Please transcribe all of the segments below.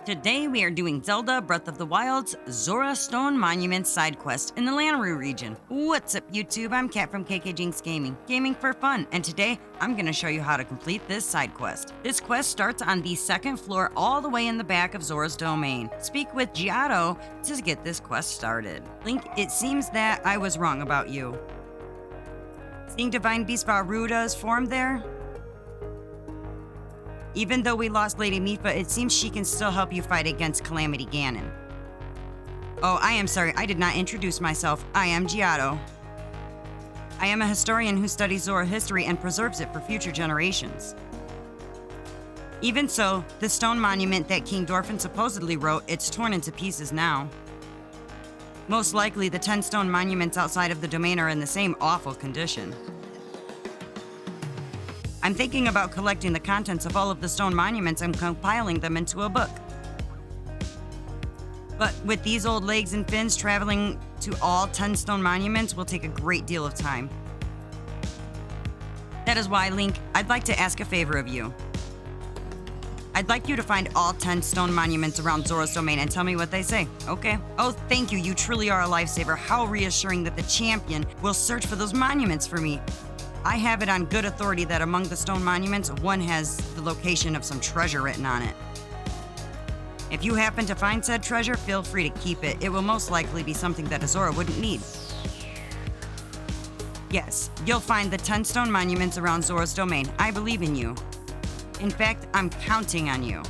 Today we are doing Zelda Breath of the Wild's Zora Stone Monument side quest in the Lanru region. What's up YouTube? I'm Kat from KKJinxx Gaming for fun, and today I'm going to show you how to complete this side quest. This quest starts on the second floor all the way in the back of Zora's domain. Speak with Jiahto to get this quest started. Link, it seems that I was wrong about you. Seeing Divine Beast Ruta is formed there? Even though we lost Lady Mipha, it seems she can still help you fight against Calamity Ganon. Oh, I am sorry, I did not introduce myself. I am Jiahto. I am a historian who studies Zora history and preserves it for future generations. Even so, the stone monument that King Dorphin supposedly wrote, it's torn into pieces now. Most likely, the 10 stone monuments outside of the domain are in the same awful condition. I'm thinking about collecting the contents of all of the stone monuments and compiling them into a book. But with these old legs and fins, traveling to all 10 stone monuments will take a great deal of time. That is why, Link, I'd like to ask a favor of you. I'd like you to find all 10 stone monuments around Zora's domain and tell me what they say. Okay. Oh, thank you. You truly are a lifesaver. How reassuring that the champion will search for those monuments for me. I have it on good authority that among the stone monuments, one has the location of some treasure written on it. If you happen to find said treasure, feel free to keep it. It will most likely be something that a Zora wouldn't need. Yes, you'll find the 10 stone monuments around Zora's domain. I believe in you. In fact, I'm counting on you.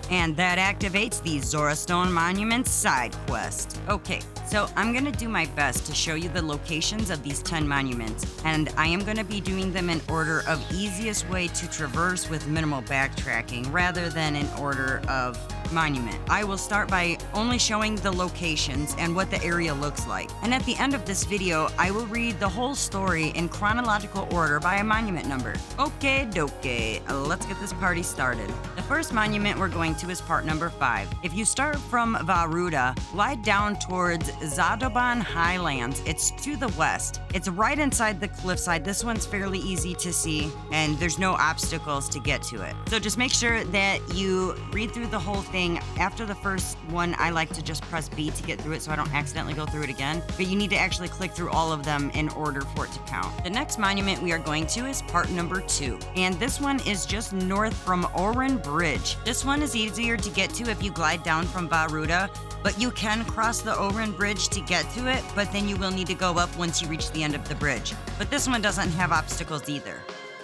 And that activates the Zora Stone Monuments side quest. Okay, so I'm gonna do my best to show you the locations of these 10 monuments, and I am gonna be doing them in order of easiest way to traverse with minimal backtracking, rather than in order of monument. I will start by only showing the locations and what the area looks like. And at the end of this video, I will read the whole story in chronological order by a monument number. Okay, dokie, let's get this party started. The first monument we're going to is part number 5. If you start from Ruta, lie down towards Zadoban Highlands. It's to the west. It's right inside the cliffside. This one's fairly easy to see, and there's no obstacles to get to it. So just make sure that you read through the whole thing. After the first one, I like to just press B to get through it so I don't accidentally go through it again. But you need to actually click through all of them in order for it to count. The next monument we are going to is part number 2. And this one is just north from Oren Bridge. This one is easier to get to if you glide down from Ruta, but you can cross the Oren Bridge to get to it, but then you will need to go up once you reach the end of the bridge. But this one doesn't have obstacles either.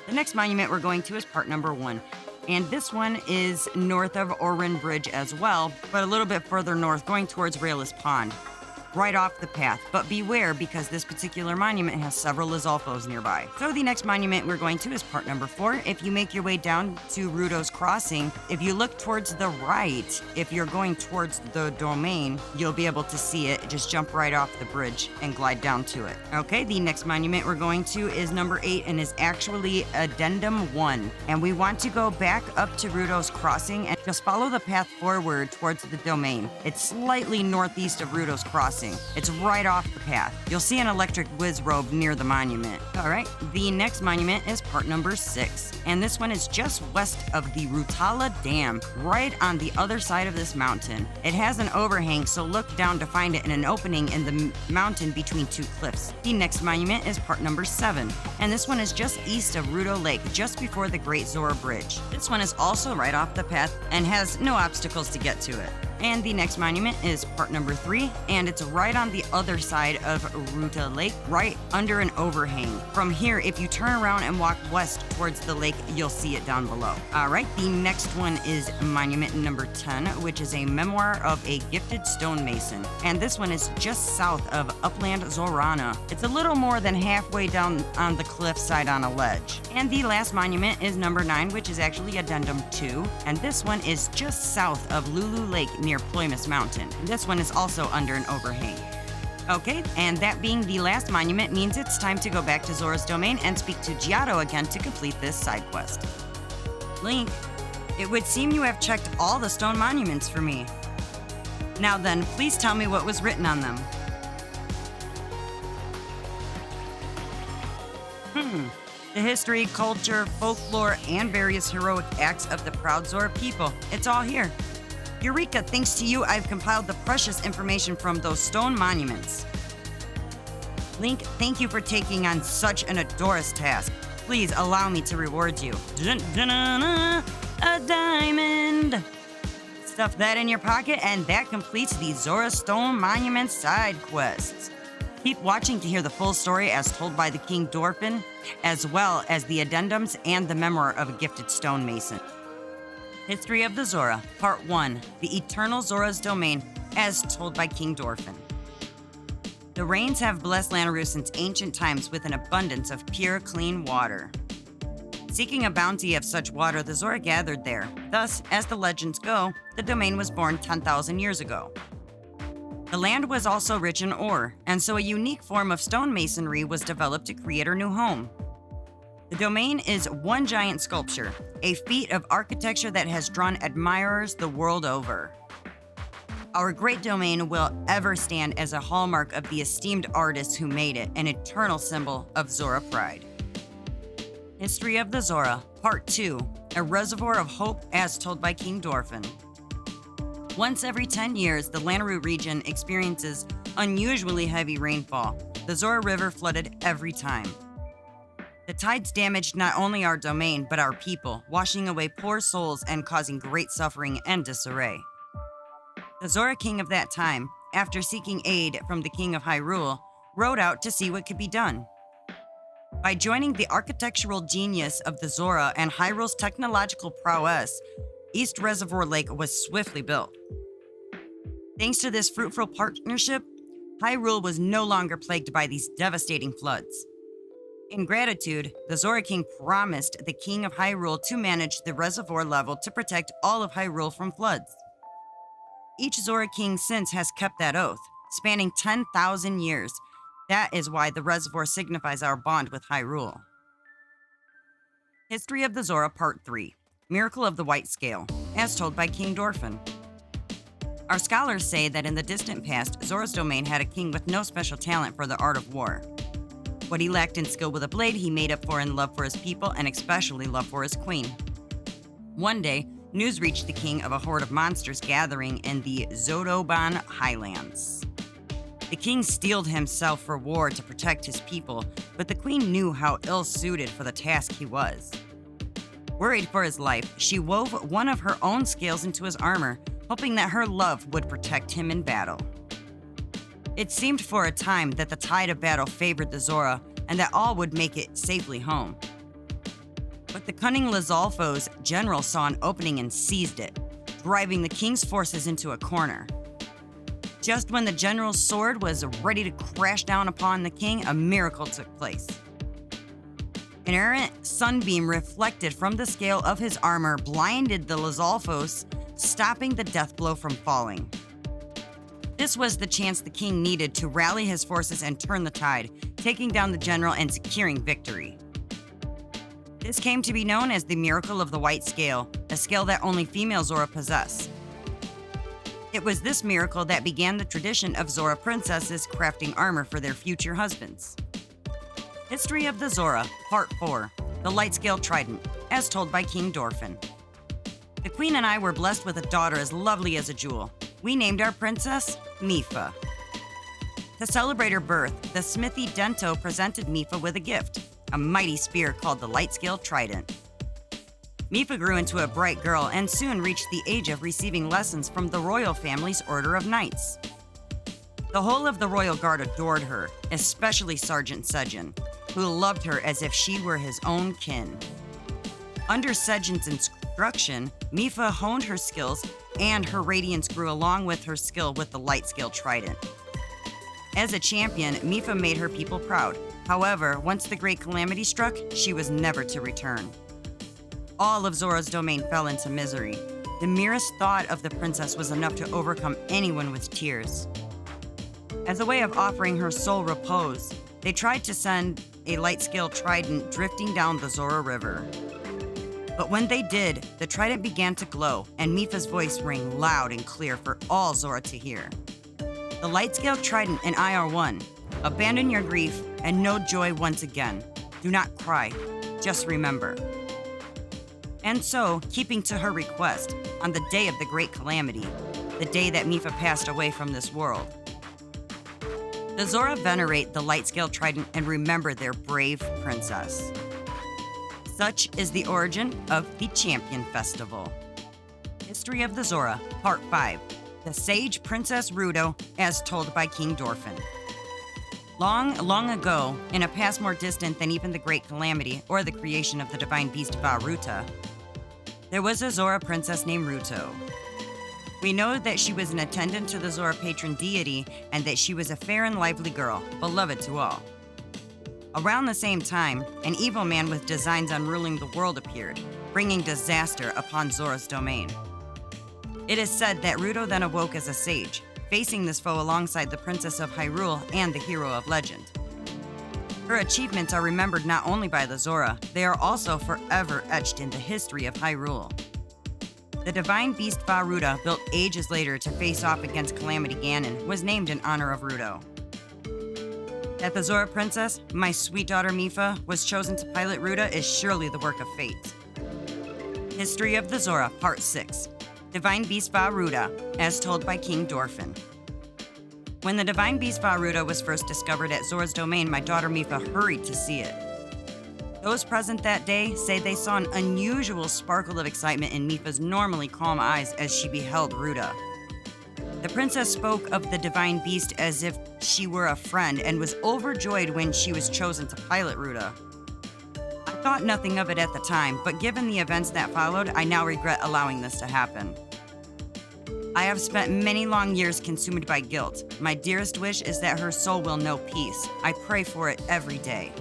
The next monument we're going to is part number 1. And this one is north of Oren Bridge as well, but a little bit further north, going towards Rayless Pond. Right off the path, but beware because this particular monument has several Lizalfos nearby. So the next monument we're going to is part number 4. If you make your way down to Ruta's Crossing, if you look towards the right, if you're going towards the domain, you'll be able to see it. Just jump right off the bridge and glide down to it. Okay, the next monument we're going to is number 8 and is actually Addendum 1. And we want to go back up to Ruta's Crossing and just follow the path forward towards the domain. It's slightly northeast of Ruta's Crossing. It's right off the path. You'll see an electric whiz robe near the monument. All right, the next monument is part number 6. And this one is just west of the Rutala Dam, right on the other side of this mountain. It has an overhang, so look down to find it in an opening in the mountain between 2 cliffs. The next monument is part number 7. And this one is just east of Ruta Lake, just before the Great Zora Bridge. This one is also right off the path and has no obstacles to get to it. And the next monument is part number 3, and it's right on the other side of Ruta Lake, right under an overhang. From here, if you turn around and walk west towards the lake, you'll see it down below. All right, the next one is monument number 10, which is a memoir of a gifted stonemason. And this one is just south of Upland Zorana. It's a little more than halfway down on the cliffside on a ledge. And the last monument is number 9, which is actually Addendum 2. And this one is just south of Lulu Lake near Ploymus Mountain. This one is also under an overhang. Okay, and that being the last monument means it's time to go back to Zora's domain and speak to Jiahto again to complete this side quest. Link, it would seem you have checked all the stone monuments for me. Now then, please tell me what was written on them. The history, culture, folklore, and various heroic acts of the proud Zora people. It's all here. Eureka, thanks to you, I've compiled the precious information from those stone monuments. Link, thank you for taking on such an adorous task. Please allow me to reward you. A diamond! Stuff that in your pocket, and that completes the Zora Stone Monument side quests. Keep watching to hear the full story as told by the King Dorfin, as well as the addendums and the memoir of a gifted stonemason. History of the Zora, Part 1, The Eternal Zora's Domain, as told by King Dorfin. The rains have blessed Lanayru since ancient times with an abundance of pure, clean water. Seeking a bounty of such water, the Zora gathered there. Thus, as the legends go, the domain was born 10,000 years ago. The land was also rich in ore, and so a unique form of stonemasonry was developed to create her new home. The domain is one giant sculpture, a feat of architecture that has drawn admirers the world over. Our great domain will ever stand as a hallmark of the esteemed artists who made it, an eternal symbol of Zora pride. History of the Zora, Part 2, A Reservoir of Hope as told by King Dorfin. Once every 10 years, the Lanayru region experiences unusually heavy rainfall. The Zora River flooded every time. The tides damaged not only our domain, but our people, washing away poor souls and causing great suffering and disarray. The Zora king of that time, after seeking aid from the king of Hyrule, rode out to see what could be done. By joining the architectural genius of the Zora and Hyrule's technological prowess, East Reservoir Lake was swiftly built. Thanks to this fruitful partnership, Hyrule was no longer plagued by these devastating floods. In gratitude, the Zora king promised the king of Hyrule to manage the reservoir level to protect all of Hyrule from floods. Each Zora king since has kept that oath, spanning 10,000 years. That is why the reservoir signifies our bond with Hyrule. History of the Zora, Part 3, Miracle of the White Scale, as told by King Dorfin. Our scholars say that in the distant past, Zora's domain had a king with no special talent for the art of war. What he lacked in skill with a blade, he made up for in love for his people and especially love for his queen. One day, news reached the king of a horde of monsters gathering in the Zodoban Highlands. The king steeled himself for war to protect his people, but the queen knew how ill-suited for the task he was. Worried for his life, she wove one of her own scales into his armor, hoping that her love would protect him in battle. It seemed for a time that the tide of battle favored the Zora and that all would make it safely home. But the cunning Lizalfo's general saw an opening and seized it, driving the king's forces into a corner. Just when the general's sword was ready to crash down upon the king, a miracle took place. An errant sunbeam reflected from the scale of his armor blinded the Lizalfos, stopping the death blow from falling. This was the chance the king needed to rally his forces and turn the tide, taking down the general and securing victory. This came to be known as the Miracle of the White Scale, a scale that only female Zora possess. It was this miracle that began the tradition of Zora princesses crafting armor for their future husbands. History of the Zora, Part 4, The Light Scale Trident, as told by King Dorfin. The queen and I were blessed with a daughter as lovely as a jewel. We named our princess Mipha. To celebrate her birth, the smithy Dento presented Mipha with a gift, a mighty spear called the Light Scale Trident. Mipha grew into a bright girl and soon reached the age of receiving lessons from the royal family's Order of Knights. The whole of the royal guard adored her, especially Sergeant Sejin, who loved her as if she were his own kin. Under Sejin's instruction, Mipha honed her skills, and her radiance grew along with her skill with the Light Scale Trident. As a champion, Mipha made her people proud. However, once the Great Calamity struck, she was never to return. All of Zora's domain fell into misery. The merest thought of the princess was enough to overcome anyone with tears. As a way of offering her soul repose, they tried to send a Light Scale Trident drifting down the Zora River. But when they did, the trident began to glow, and Mipha's voice rang loud and clear for all Zora to hear. The Light Scale Trident and I are one. Abandon your grief and know joy once again. Do not cry. Just remember. And so, keeping to her request, on the day of the Great Calamity, the day that Mipha passed away from this world, the Zora venerate the light-scale trident and remember their brave princess. Such is the origin of the Champion Festival. History of the Zora, Part 5. The Sage Princess Ruta, as told by King Dorfin. Long, long ago, in a past more distant than even the Great Calamity or the creation of the divine beast Ruta, there was a Zora princess named Ruta. We know that she was an attendant to the Zora patron deity and that she was a fair and lively girl, beloved to all. Around the same time, an evil man with designs on ruling the world appeared, bringing disaster upon Zora's domain. It is said that Ruta then awoke as a sage, facing this foe alongside the Princess of Hyrule and the hero of legend. Her achievements are remembered not only by the Zora, they are also forever etched in the history of Hyrule. The divine beast Ruta, built ages later to face off against Calamity Ganon, was named in honor of Ruta. That the Zora princess, my sweet daughter Mipha, was chosen to pilot Ruta is surely the work of fate. History of the Zora, Part 6. Divine Beast Ruta, as told by King Dorfin. When the divine beast Ruta was first discovered at Zora's domain, my daughter Mipha hurried to see it. Those present that day say they saw an unusual sparkle of excitement in Mipha's normally calm eyes as she beheld Ruta. The princess spoke of the divine beast as if she were a friend and was overjoyed when she was chosen to pilot Ruta. I thought nothing of it at the time, but given the events that followed, I now regret allowing this to happen. I have spent many long years consumed by guilt. My dearest wish is that her soul will know peace. I pray for it every day.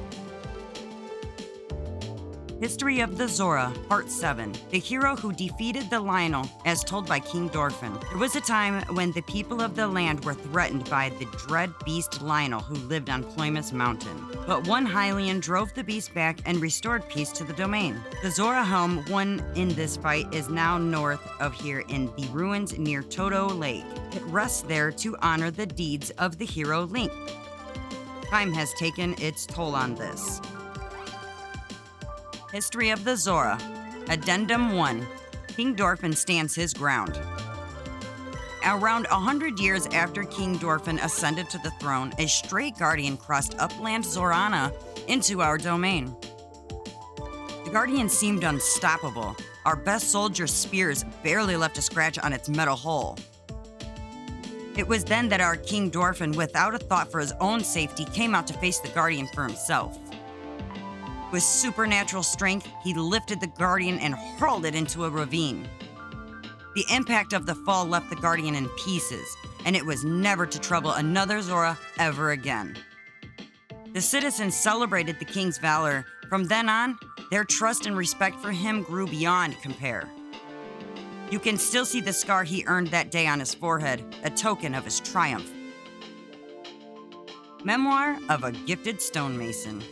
History of the Zora, Part 7. The hero who defeated the Lionel, as told by King Dorfin. There was a time when the people of the land were threatened by the dread beast Lionel who lived on Ploymus Mountain. But one Hylian drove the beast back and restored peace to the domain. The Zora helm won in this fight is now north of here in the ruins near Toto Lake. It rests there to honor the deeds of the hero Link. Time has taken its toll on this. History of the Zora, Addendum 1. King Dorfin stands his ground. Around 100 years after King Dorfin ascended to the throne, a stray guardian crossed upland Zorana into our domain. The guardian seemed unstoppable. Our best soldier's spears barely left a scratch on its metal hull. It was then that our King Dorfin, without a thought for his own safety, came out to face the guardian for himself. With supernatural strength, he lifted the guardian and hurled it into a ravine. The impact of the fall left the guardian in pieces, and it was never to trouble another Zora ever again. The citizens celebrated the king's valor. From then on, their trust and respect for him grew beyond compare. You can still see the scar he earned that day on his forehead, a token of his triumph. Memoir of a Gifted Stonemason.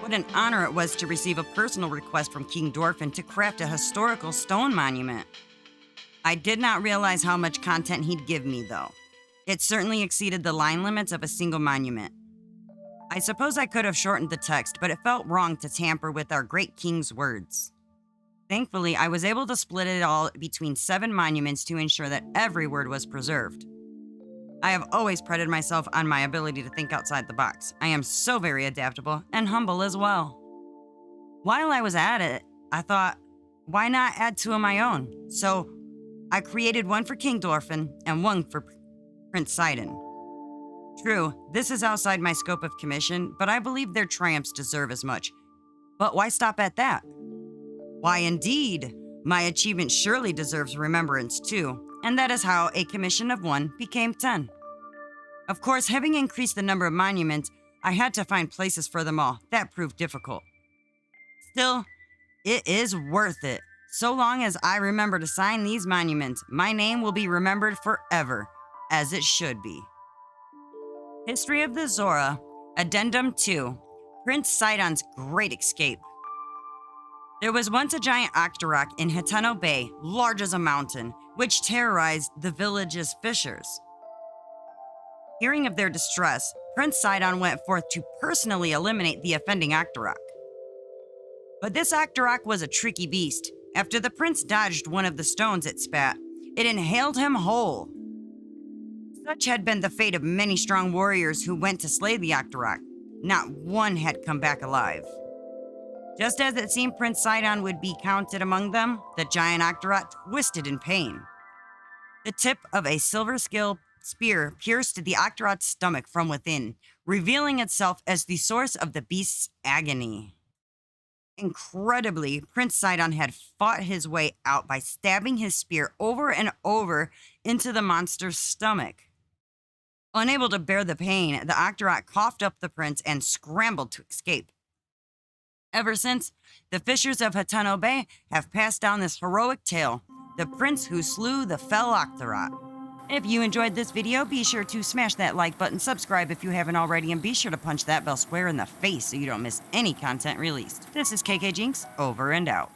What an honor it was to receive a personal request from King Dorfin to craft a historical stone monument. I did not realize how much content he'd give me, though. It certainly exceeded the line limits of a single monument. I suppose I could have shortened the text, but it felt wrong to tamper with our great king's words. Thankfully, I was able to split it all between 7 monuments to ensure that every word was preserved. I have always prided myself on my ability to think outside the box. I am so very adaptable and humble as well. While I was at it, I thought, why not add 2 of my own? So I created one for King Dorfin and one for Prince Sidon. True, this is outside my scope of commission, but I believe their triumphs deserve as much. But why stop at that? Why indeed, my achievement surely deserves remembrance too. And that is how a commission of 1 became 10. Of course, having increased the number of monuments, I had to find places for them all. That proved difficult. Still, it is worth it. So long as I remember to sign these monuments, my name will be remembered forever, as it should be. History of the Zora, Addendum 2, Prince Sidon's Great Escape. There was once a giant octorok in Hiteno Bay, large as a mountain, which terrorized the village's fishers. Hearing of their distress, Prince Sidon went forth to personally eliminate the offending octorok. But this Octorok was a tricky beast. After the prince dodged one of the stones it spat, it inhaled him whole. Such had been the fate of many strong warriors who went to slay the Octorok. Not one had come back alive. Just as it seemed Prince Sidon would be counted among them, the giant Octorok twisted in pain. The tip of a silver spear pierced the Octorok's stomach from within, revealing itself as the source of the beast's agony. Incredibly, Prince Sidon had fought his way out by stabbing his spear over and over into the monster's stomach. Unable to bear the pain, the Octorok coughed up the prince and scrambled to escape. Ever since, the fishers of Hateno Bay have passed down this heroic tale, the prince who slew the fell Octorok. If you enjoyed this video, be sure to smash that like button, subscribe if you haven't already, and be sure to punch that bell square in the face so you don't miss any content released. This is KKJinxx, over and out.